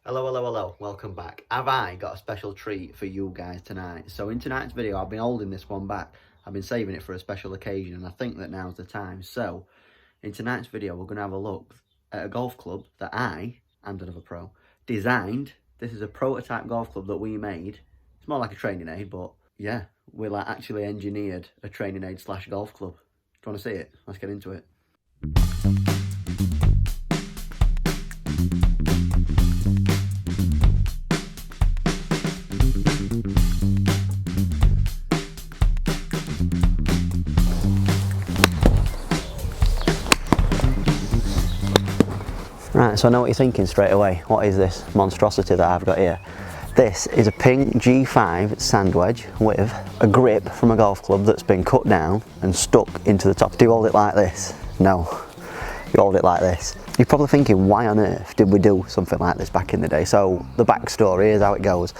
Hello, hello, hello, welcome back. Have I got a special treat for you guys tonight? So in tonight's video, I've been holding this one back. I've been saving it for a special occasion and I think that now's the time. So in tonight's video, we're going to have a look at a golf club that I, and another pro, designed. This is a prototype golf club that we made. It's more like a training aid, but yeah, we actually engineered a training aid / golf club. Do you want to see it? Let's get into it. Right, so I know what you're thinking straight away. What is this monstrosity that I've got here? This is a Ping G5 sand wedge with a grip from a golf club that's been cut down and stuck into the top. Do you hold it like this? No, you hold it like this. You're probably thinking, why on earth did we do something like this back in the day? So the backstory is how it goes.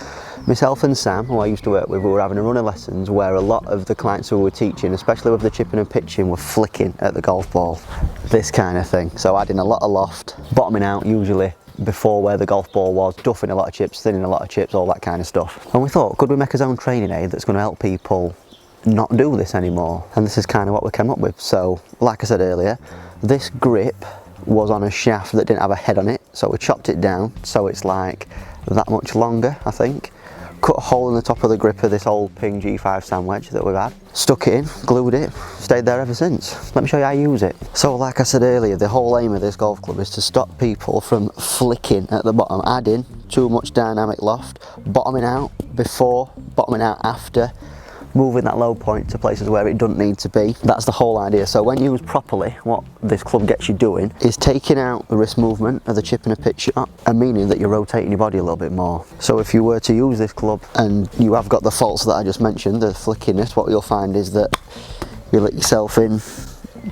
Myself and Sam, who I used to work with, we were having a run of lessons where a lot of the clients who we were teaching, especially with the chipping and pitching, were flicking at the golf ball. This kind of thing. So adding a lot of loft, bottoming out usually before where the golf ball was, duffing a lot of chips, thinning a lot of chips, all that kind of stuff. And we thought, could we make our own training aid that's going to help people not do this anymore? And this is kind of what we came up with. So like I said earlier, this grip was on a shaft that didn't have a head on it, so we chopped it down so it's like that much longer, I think. Cut a hole in the top of the grip of this old Ping G5 sand wedge that we've had, stuck it in, glued it, stayed there ever since. Let me show you how I use it. So like I said earlier, the whole aim of this golf club is to stop people from flicking at the bottom, adding too much dynamic loft, bottoming out before, bottoming out after, moving that low point to places where it doesn't need to be. That's the whole idea. So when used properly, what this club gets you doing is taking out the wrist movement of the chip and a pitch shot, and meaning that you're rotating your body a little bit more. So if you were to use this club and you have got the faults that I just mentioned, the flickiness, what you'll find is that you let yourself in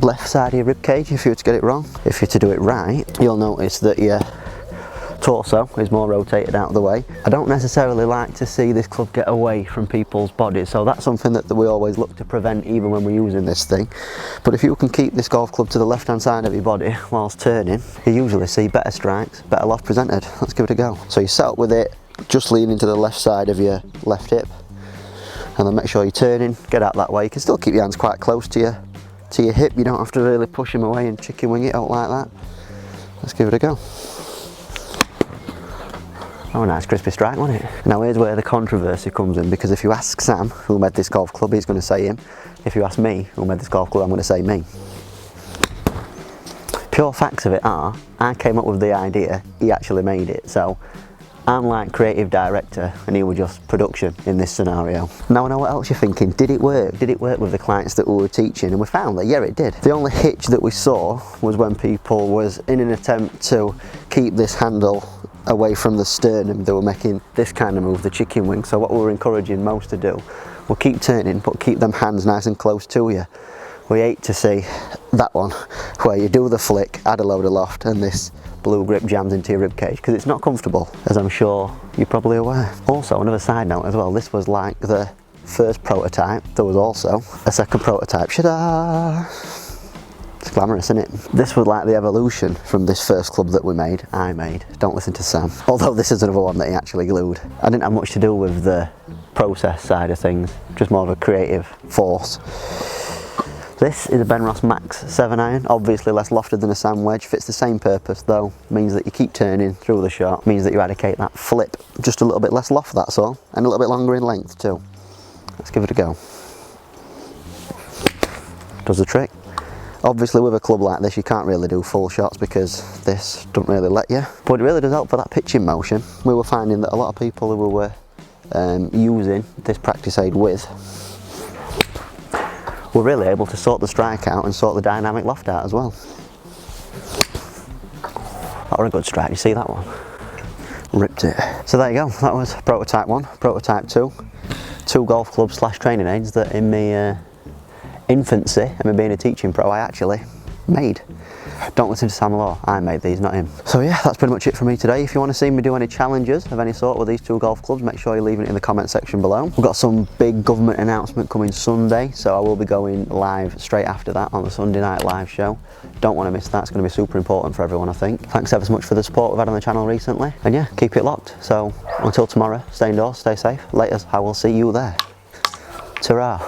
left side of your rib cage if you were to get it wrong. If you're to do it right, you'll notice that your torso is more rotated out of the way. I don't necessarily like to see this club get away from people's bodies, so that's something that we always look to prevent even when we're using this thing. But if you can keep this golf club to the left hand side of your body whilst turning, you usually see better strikes, better loft presented. Let's give it a go. So you set up with it just leaning to the left side of your left hip, and then make sure you're turning, get out that way. You can still keep your hands quite close to your hip, you don't have to really push them away and chicken wing it out like that. Let's give it a go. Oh, nice crispy strike, wasn't it? Now here's where the controversy comes in, because if you ask Sam, who made this golf club, he's going to say him. If you ask me, who made this golf club, I'm going to say me. Pure facts of it are, I came up with the idea, he actually made it. So I'm like creative director and he was just production in this scenario. Now I know what else you're thinking, did it work? Did it work with the clients that we were teaching? And we found that, yeah, it did. The only hitch that we saw was when people was in an attempt to keep this handle away from the sternum, they were making this kind of move, the chicken wing. So what we were encouraging most to do, we'll keep turning, but keep them hands nice and close to you. We hate to see that one, where you do the flick, add a load of loft, and this blue grip jams into your rib cage, because it's not comfortable, as I'm sure you're probably aware. Also, another side note as well, this was like the first prototype. There was also a second prototype. Shada! It's glamorous, isn't it? This was like the evolution from this first club that I made. Don't listen to Sam. Although this is another one that he actually glued. I didn't have much to do with the process side of things, just more of a creative force. This is a Ben Ross Max 7 iron, obviously less lofted than a sand wedge, fits the same purpose though, means that you keep turning through the shot, means that you eradicate that flip, just a little bit less loft, that's all, and a little bit longer in length too. Let's give it a go. Does the trick. Obviously with a club like this you can't really do full shots because this doesn't really let you, but it really does help for that pitching motion. We were finding that a lot of people who we were using this practice aid with were really able to sort the strike out and sort the dynamic loft out as well. That was a good strike, you see that one? Ripped it. So there you go, that was prototype 1, prototype 2. Two golf clubs / training aids that in my infancy and me being a teaching pro I actually made. Don't listen to Sam Law, I made these, not him. So yeah, that's pretty much it for me today. If you want to see me do any challenges of any sort with these two golf clubs, make sure you leave it in the comment section below. We've got some big government announcement coming Sunday, so I will be going live straight after that on the Sunday night live show. Don't want to miss that, it's going to be super important for everyone, I think. Thanks ever so much for the support we've had on the channel recently, and yeah, keep it locked. So until tomorrow, stay indoors, stay safe. Later, I will see you there. Ta-ra.